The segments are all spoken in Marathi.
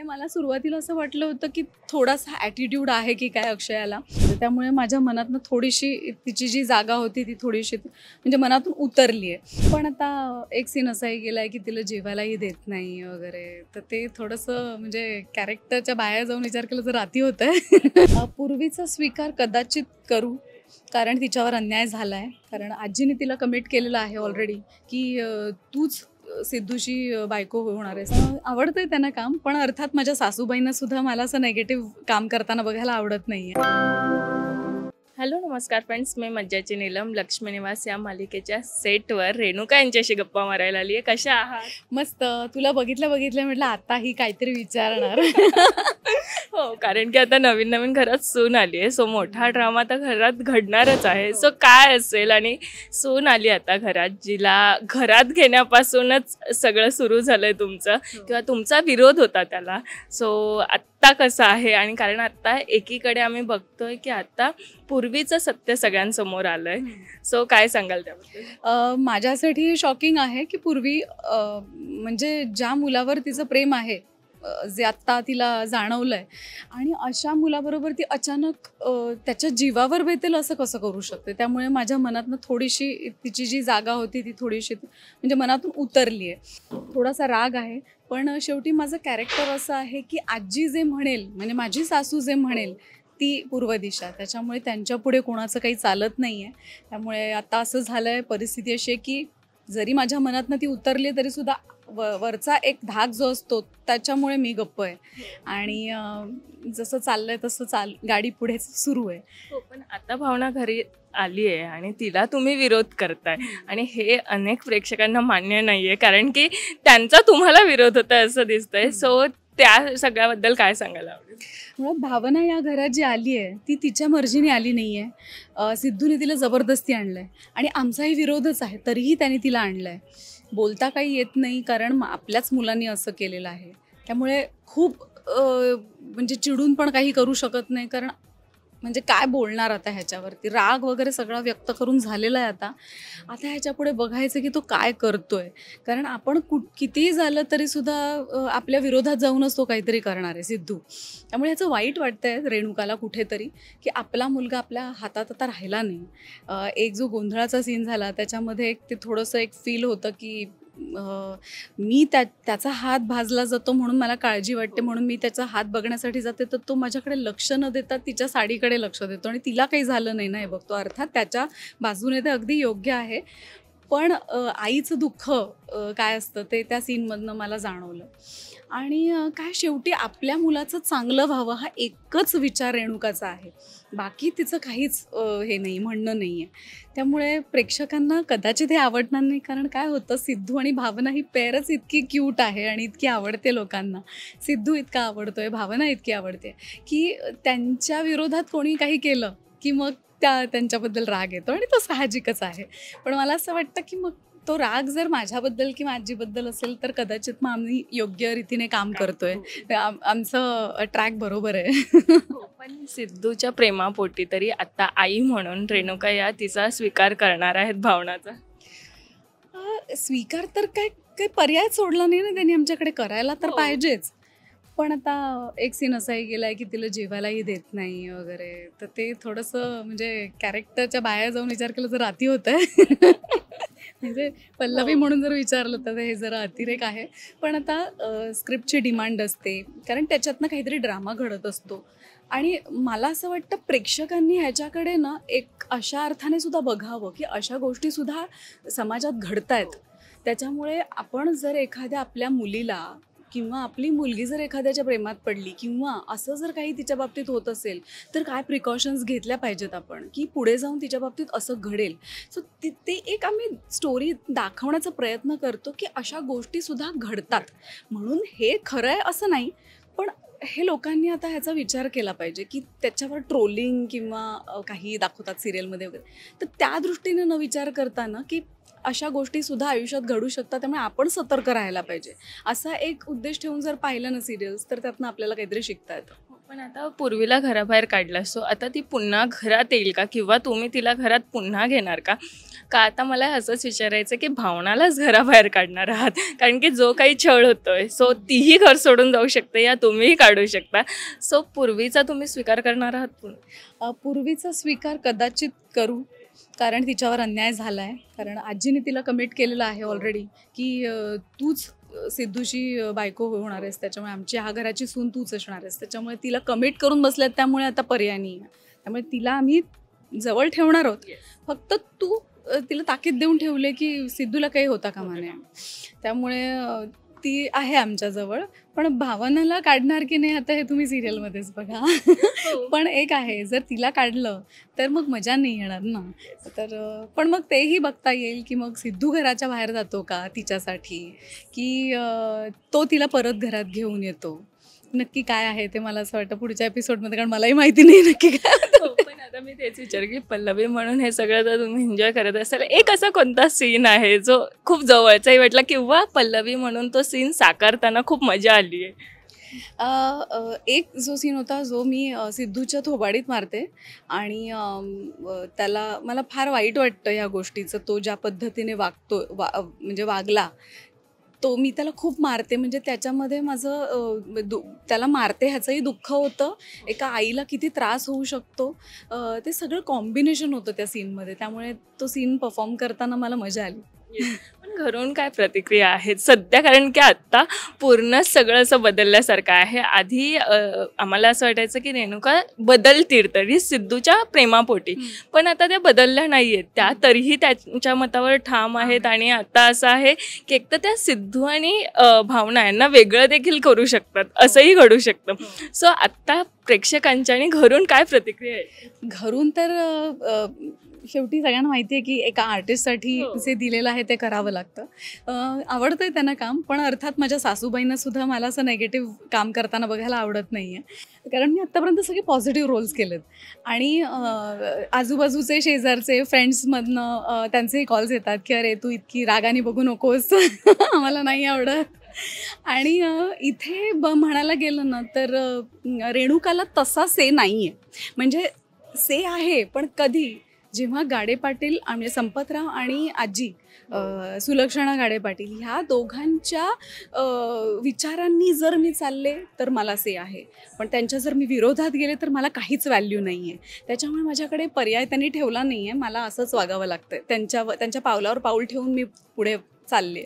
हे मला सुरुवातीला असं वाटलं होतं की थोडासा ॲटिट्यूड आहे की काय अक्षयाला, तर त्यामुळे माझ्या मनातनं थोडीशी तिची जी जागा होती ती थोडीशी म्हणजे मनातून उतरली आहे. पण आता एक सीन असाही गेला आहे की तिला जेवायलाही देत नाही वगैरे, तर ते थोडंसं म्हणजे कॅरेक्टरच्या बाहेर जाऊन विचार केला तर राती होत आहे. पूर्वीचा स्वीकार कदाचित करू, कारण तिच्यावर अन्याय झाला आहे. कारण आजीने तिला कमिट केलेलं आहे ऑलरेडी की तूच सिद्धूची बायको होणार आहेस. आवडतंय त्यांना काम, पण अर्थात माझ्या सासूबाईंना सुद्धा मला असं नेगेटिव्ह काम करताना बघायला आवडत नाही आहे. हॅलो नमस्कार फ्रेंड्स, मी मज्जाची नीलम लक्ष्मी निवास या मालिकेच्या सेटवर रेणुका यांच्याशी गप्पा मारायला आली आहे. कशा आहात? मस्त. तुला बघितलं म्हटलं आता ही काहीतरी विचारणार. हो, कारण की आता नवीन नवीन घरात सून आली आहे, सो मोठा ड्रामा तर घरात घडणारच आहे. सो काय असेल, आणि सून आली आता घरात, जिला घरात घेण्यापासूनच सगळं सुरू झालंय तुमचं, किंवा तुमचा विरोध होता त्याला. सो आत्ता कसं आहे? आणि कारण आत्ता एकीकडे आम्ही बघतोय की आता पूर्वीचं सत्य सगळ्यांसमोर आलंय. सो काय सांगाल त्याबद्दल? माझ्यासाठी शॉकिंग आहे की पूर्वी म्हणजे ज्या मुलावर तिचं प्रेम आहे, जे आत्ता तिला जाणवलंय, आणि अशा मुलाबरोबर ती अचानक त्याच्या जीवावर बेतेल असं कसं करू शकते. त्यामुळे माझ्या मनातनं थोडीशी तिची जी जागा होती ती थोडीशी म्हणजे मनातून उतरली आहे. थोडासा राग आहे, पण शेवटी माझं कॅरेक्टर असं आहे की आजी जे म्हणेल, म्हणजे माझी सासू जे म्हणेल ती पूर्व दिशा, त्याच्यामुळे त्यांच्यापुढे कोणाचं काही चालत नाही आहे. त्यामुळे आता असं झालं आहे, परिस्थिती अशी आहे की जरी माझ्या मनातनं ती उतरली तरीसुद्धा वरचा एक धाक जो असतो त्याच्यामुळे मी गप्प आहे. आणि जसं चाललंय तसं गाडी पुढे सुरू आहे. हो, पण आता भावना घरी आली आहे आणि तिला तुम्ही विरोध करताय, आणि हे अनेक प्रेक्षकांना मान्य नाही आहे, कारण की त्यांचा तुम्हाला विरोध होता असं दिसतंय. सो त्या सगळ्याबद्दल काय सांगायला आवडेल? मुळात भावना या घरात जी आली आहे ती तिच्या मर्जीने आली नाही आहे. सिद्धूने तिला जबरदस्ती आणलं आहे, आणि आमचाही विरोधच आहे, तरीही त्याने तिला आणलं आहे. बोलता काही येत नाही, कारण आपल्याच मुलांनी असं केलेलं आहे. त्यामुळे खूप म्हणजे चिडून पण काही करू शकत नाही, कारण म्हणजे काय बोलणार आता ह्याच्यावरती. राग वगैरे सगळा व्यक्त करून झालेला आहे. आता ह्याच्यापुढे बघायचं की तो काय करतोय, कारण आपण कितीही झालं तरीसुद्धा आपल्या विरोधात जाऊनच तो काहीतरी करणार आहे सिद्धू. त्यामुळे ह्याचं वाईट वाटतंय रेणुकाला कुठेतरी, की आपला मुलगा आपल्या हातात आता राहिला नाही. एक जो गोंधळाचा सीन झाला त्याच्यामध्ये ते थोडंसं एक फील होतं की मी त्याचा हात भाजला जातो म्हणून मला काळजी वाटते, म्हणून मी त्याचा हात बघण्यासाठी जाते, तर तो माझ्याकडे लक्ष न देता तिच्या साडीकडे लक्ष देतो, आणि तिला काही झालं नाही ना हे बघतो. अर्थात त्याच्या बाजूने ते अगदी योग्य आहे, पण आईचं दुःख काय असतं ते त्या सीनमधनं मला जाणवलं. आणि काय शेवटी आपल्या मुलाचं चांगलं व्हावं हा एकच विचार रेणुकाचा आहे, बाकी तिचं काहीच हे नाही, म्हणणं नाही आहे. त्यामुळे प्रेक्षकांना कदाचित हे आवडणार नाही, कारण काय होतं, सिद्धू आणि भावना ही पेअरच इतकी क्यूट आहे आणि इतकी आवडते लोकांना. सिद्धू इतका आवडतोय, भावना इतकी आवडते की त्यांच्या विरोधात कोणी काही केलं की मग त्यांच्याबद्दल राग येतो, आणि तो साहजिकच आहे. पण मला असं वाटतं की मग तो राग जर माझ्याबद्दल किंवा आजीबद्दल असेल तर कदाचित मग आम्ही योग्य रीतीने काम करतोय, आमचं ट्रॅक बरोबर आहे. पण सिद्धूच्या प्रेमापोटी तरी आता आई म्हणून रेणुका या तिचा स्वीकार करणार आहेत भावनाचा. स्वीकार तर काही पर्याय सोडला नाही ना त्यांनी आमच्याकडे, करायला तर पाहिजेच. पण आता एक सीन असाही गेला आहे की तिला जेवायलाही देत नाही वगैरे, तर ते थोडंसं म्हणजे कॅरेक्टरच्या बाहेर जाऊन विचार केला तर राती होत आहे. म्हणजे पल्लवी म्हणून जर विचारलं तर हे जरा अतिरेक आहे. पण आता स्क्रिप्टची डिमांड असते, कारण त्याच्यातनं काहीतरी ड्रामा घडत असतो, आणि मला असं वाटतं प्रेक्षकांनी ह्याच्याकडे ना एक अशा अर्थाने सुद्धा बघावं की अशा गोष्टीसुद्धा समाजात घडत आहेत. त्याच्यामुळे आपण जर एखाद्या आपल्या मुलीला किंवा आपली मुलगी जर एखाद्याच्या प्रेमात पडली किंवा असं जर काही तिच्या बाबतीत होत असेल तर काय प्रिकॉशन्स घेतल्या पाहिजेत आपण, की पुढे जाऊन तिच्या बाबतीत असं घडेल. सो ते एक आम्ही स्टोरी दाखवण्याचा प्रयत्न करतो की अशा गोष्टीसुद्धा घडतात, म्हणून हे खरं आहे असं नाही. पण हे लोकांनी आता ह्याचा विचार केला पाहिजे की त्याच्यावर ट्रोलिंग किंवा काही दाखवतात सिरियलमध्ये वगैरे, तर त्या दृष्टीने न विचार करताना की अशा गोष्टीसुद्धा आयुष्यात घडू शकतात, त्यामुळे आपण सतर्क राहायला पाहिजे, असा एक उद्देश ठेवून जर पाहिलं ना सिरियल्स, तर त्यातनं आपल्याला काहीतरी शिकता येतं. पण आता पूर्वीला घराबाहेर काढला, सो आता ती पुन्हा घरात येईल का, किंवा तुम्ही तिला घरात पुन्हा घेणार का? का आता मला असंच विचारायचं की भावनालाच घराबाहेर काढणार आहात? कारण की जो काही छळ होतोय, सो तीही घर सोडून जाऊ शकते या तुम्हीही काढू शकता. सो पूर्वीचा तुम्ही स्वीकार करणार आहात पुन्हा? पूर्वीचा स्वीकार कदाचित करू, कारण तिच्यावर अन्याय झाला आहे. कारण आजीने तिला कमिट केलेलं आहे ऑलरेडी की तूच सिद्धूची बायको होणार आहेस, त्याच्यामुळे आमची ह्या घराची सून तूच असणार आहेस. त्याच्यामुळे तिला कमिट करून बसल्यात, त्यामुळे आता पर्याय नाही आहे. त्यामुळे तिला आम्ही जवळ ठेवणार आहोत. फक्त तू तिला ताकीद देऊन ठेवले की सिद्धूला काही होता कामा नये. त्यामुळे ती आहे आमच्याजवळ. पण भावनाला काढणार की नाही आता हे तुम्ही सिरियलमध्येच बघा. पण एक आहे, जर तिला काढलं तर मग मजा नाही येणार ना. तर पण मग तेही बघता येईल की मग सिद्धू घराच्या बाहेर जातो का तिच्यासाठी, की तो तिला परत घरात घेऊन येतो. नक्की काय आहे ते मला असं वाटतं पुढच्या एपिसोडमध्ये, कारण मलाही माहिती नाही नक्की काय. पण आता मी तेच विचार की पल्लवी म्हणून हे सगळं तर तुम्ही एन्जॉय करत असाल, एक असा कोणता सीन आहे जो खूप जवळचाही वाटला, किंवा पल्लवी म्हणून तो सीन साकारताना खूप मजा आली आहे? एक जो सीन होता जो मी सिद्धूच्या थोबाडीत मारते आणि त्याला मला फार वाईट वाटतं ह्या गोष्टीचं. तो ज्या पद्धतीने वागतो म्हणजे वागला, तो मी त्याला खूप मारते. म्हणजे त्याच्यामध्ये माझं त्याला मारते ह्याचंही दुःख होतं, एका आईला किती त्रास होऊ शकतो, ते सगळं कॉम्बिनेशन होतं त्या सीनमध्ये. त्यामुळे तो सीन परफॉर्म करताना मला मजा आली. पण घरून काय प्रतिक्रिया आहेत सध्या? कारण की आत्ता पूर्णच सगळं असं बदलल्यासारखं आहे. आधी आम्हाला असं वाटायचं की रेणुका बदलतील तरी सिद्धूच्या प्रेमापोटी, पण आता त्या बदलल्या नाही आहेत. त्या तरीही त्यांच्या मतावर ठाम आहेत. आणि आता असं आहे की एक तर त्या सिद्धू आणि भावना यांना वेगळं देखील करू शकतात, असंही घडू शकतं. सो आत्ता प्रेक्षकांच्या आणि घरून काय प्रतिक्रिया आहे? घरून तर शेवटी सगळ्यांना माहिती आहे की एका आर्टिस्टसाठी जे दिलेलं आहे ते करावं लागतं. आवडतं आहे त्यांना काम, पण अर्थात माझ्या सासूबाईंना सुद्धा मला असं नेगेटिव्ह काम करताना बघायला आवडत नाही आहे. कारण मी आत्तापर्यंत सगळे पॉझिटिव्ह रोल्स केलेत. आणि आजूबाजूचे शेजारचे फ्रेंड्समधनं त्यांचेही कॉल्स येतात की अरे तू इतकी रागाने बघू नकोस, आम्हाला नाही आवडत. आणि इथे म्हणायला गेलं ना तर रेणुकाला तसा से नाही आहे. म्हणजे से आहे, पण कधी जेव्हा गाडे पाटील म्हणजे संपतराव आणि आजी सुलक्षणा गाडे पाटील ह्या दोघांच्या विचारांनी जर मी चालले तर मला से आहे. पण त्यांच्या जर मी विरोधात गेले तर मला काहीच व्हॅल्यू नाही आहे. त्याच्यामुळे माझ्याकडे पर्याय त्यांनी ठेवला नाही आहे. मला असंच वागावं लागतं. त्यांच्या पावलावर पाऊल ठेवून मी पुढे चालले.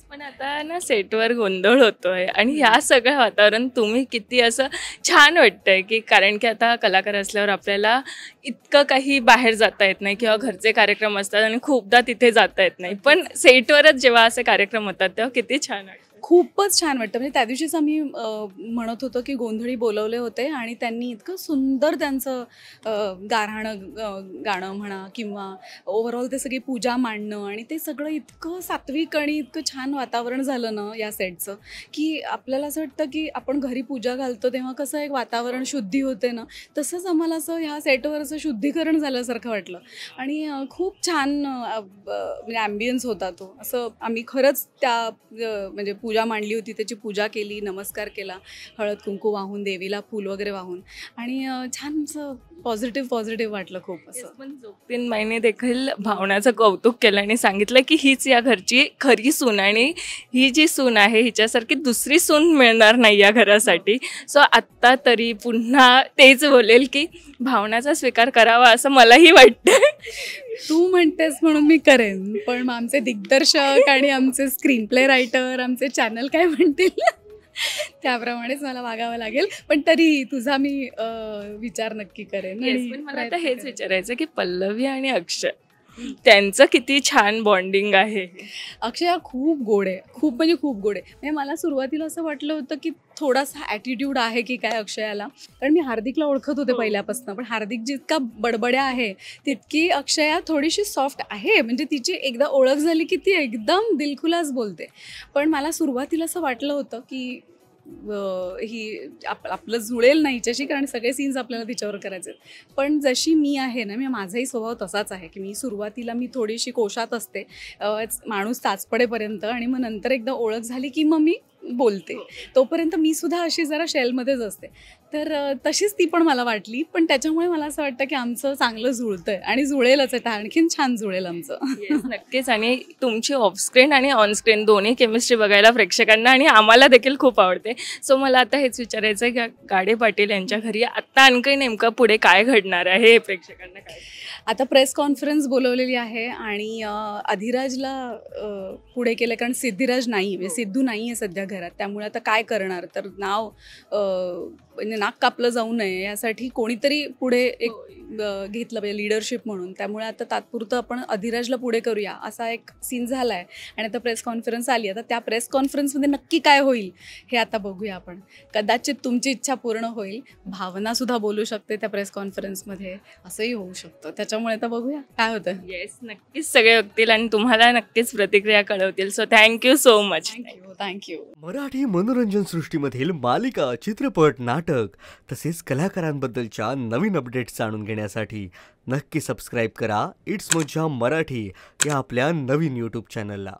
पण आता ना सेटवर गोंधळ होतोय आणि ह्या सगळं वातावरण तुम्ही किती असं छान वाटतंय की, कारण की आता कलाकार असल्यावर आपल्याला इतकं काही बाहेर जाता येत नाही किंवा घरचे कार्यक्रम असतात आणि खूपदा तिथे जाता येत नाही, पण सेटवरच जेव्हा असे कार्यक्रम होतात तेव्हा किती छान वाटतं. खूपच छान वाटतं. म्हणजे त्या दिवशीच आम्ही म्हणत होतो की गोंधळी बोलवले होते आणि त्यांनी इतकं सुंदर त्यांचं गाणं म्हणा किंवा ओव्हरऑल ते सगळी पूजा मांडणं आणि ते सगळं इतकं सात्विक आणि इतकं छान वातावरण झालं ना या सेटचं, की आपल्याला असं वाटतं की आपण घरी पूजा घालतो तेव्हा कसं एक वातावरण शुद्धी होते ना, तसंच आम्हाला असं ह्या सेटवर असं शुद्धीकरण झाल्यासारखं वाटलं. आणि खूप छान म्हणजे ॲम्बियन्स होता तो. असं आम्ही खरंच त्या म्हणजे पूजा मांडली होती, त्याची पूजा केली, नमस्कार केला, हळद कुंकू वाहून, देवीला फूल वगैरे वाहून, आणि छान असं पॉझिटिव्ह वाटलं खूप. असं पण जोगतीनबाईने देखील भावनाचं कौतुक केलं आणि सांगितलं की हीच या घरची खरी सून आणि ही जी सून आहे हिच्यासारखी दुसरी सून मिळणार नाही या घरासाठी. सो आत्ता तरी पुन्हा तेच बोलेल की भावनाचा स्वीकार करावा असं मलाही वाटतं. तू म्हणतेस म्हणून मी करेन, पण आमचे दिग्दर्शक आणि आमचे स्क्रीन प्ले रायटर, आमचे चॅनल काय म्हणतील त्याप्रमाणेच मला वागावं लागेल. पण तरी तुझा मी विचार नक्की करेन. पण मला आता हेच विचारायचं की पल्लवी आणि अक्षय त्यांचं किती छान बॉन्डिंग आहे. अक्षय खूप गोड आहे, खूप म्हणजे खूप गोड आहे. म्हणजे मला सुरुवातीला असं वाटलं होतं की थोडासा ॲटिट्यूड आहे की काय अक्षयाला, कारण मी हार्दिकला ओळखत होते पहिल्यापासून. पण हार्दिक जितका बडबड्या आहे तितकी अक्षया थोडीशी सॉफ्ट आहे. म्हणजे तिची एकदा ओळख झाली की ती एकदम दिलखुलास बोलते. पण मला सुरुवातीला असं वाटलं होतं की ही आपलं जुळेल नाही हिच्याशी, कारण सगळे सीन्स आपल्याला तिच्यावर करायचे. पण जशी मी आहे ना, मी माझाही स्वभाव तसाच आहे की मी सुरुवातीला मी थोडीशी कोशात असते माणूस ताचपडेपर्यंत, आणि मग नंतर एकदा ओळख झाली की मग मी बोलते. तोपर्यंत मी सुद्धा अशी जरा शेलमध्येच असते. तर तशीच ती पण मला वाटली. पण त्याच्यामुळे मला असं वाटतं की आमचं चांगलं जुळतंय आणि जुळेलच आहे, आणखीन छान जुळेल आमचं. येस, नक्कीच. आणि तुमची ऑफस्क्रीन आणि ऑनस्क्रीन दोन्ही केमिस्ट्री बघायला प्रेक्षकांना आणि आम्हाला देखील खूप आवडते. सो मला आता हेच विचारायचं आहे की गाडे पाटील यांच्या घरी आता आणखी नेमकं पुढे काय घडणार आहे हे प्रेक्षकांना काय? आता प्रेस कॉन्फरन्स बोलवलेली आहे आणि अधिराजला पुढे केलं, कारण सिद्धिराज नाही आहे, सिद्धू नाही आहे सध्या घरात. त्यामुळे आता काय करणार, तर नाव म्हणजे नाक कापलं जाऊ नये यासाठी कोणीतरी पुढे एक घेतलं पाहिजे लीडरशिप म्हणून. त्यामुळे आता तात्पुरतं आपण अधिराजला पुढे करूया असा एक सीन झाला आहे. आणि आता प्रेस कॉन्फरन्स आली. आता त्या प्रेस कॉन्फरन्समध्ये नक्की काय होईल हे आता बघूया आपण. कदाचित तुमची इच्छा पूर्ण होईल, भावनासुद्धा बोलू शकते त्या प्रेस कॉन्फरन्समध्ये, असंही होऊ शकतं. त्याच्यामुळे आता बघूया काय होतं. येस, नक्कीच सगळे बघतील आणि तुम्हाला नक्कीच प्रतिक्रिया कळवतील. So thank you so much. Thank you. Marathi मनोरंजन सृष्टीमधील मालिका, चित्रपट, नाटक तसेच कलाकारांबद्दलच्या नवीन अपडेट्स जाणून घेण्यासाठी नक्की सबस्क्राईब करा इट्स मज्जा मराठी या आपल्या नवीन यूट्यूब चॅनलला.